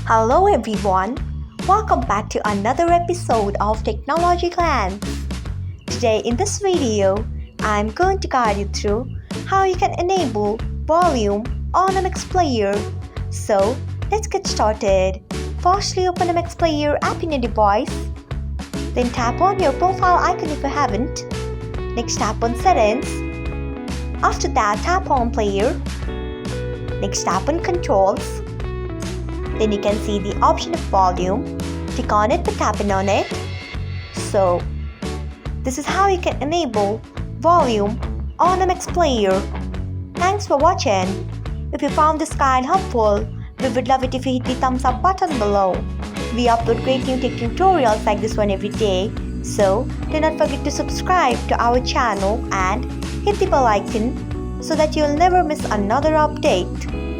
Hello everyone, welcome back to another episode of Technologyglance. Today in this video, I'm going to guide you through how you can enable volume on MX Player. So let's get started. Firstly, open MX Player app in your device. Then tap on your profile icon if you haven't. Next tap on settings. After that, tap on player. Next tap on controls. Then you can see the option of volume. Click on it by tapping on it. So, this is how you can enable volume on MX Player. Thanks for watching. If you found this guide helpful, we would love it if you hit the thumbs up button below. We upload great new tech tutorials like this one every day. So, do not forget to subscribe to our channel and hit the bell icon so that you'll never miss another update.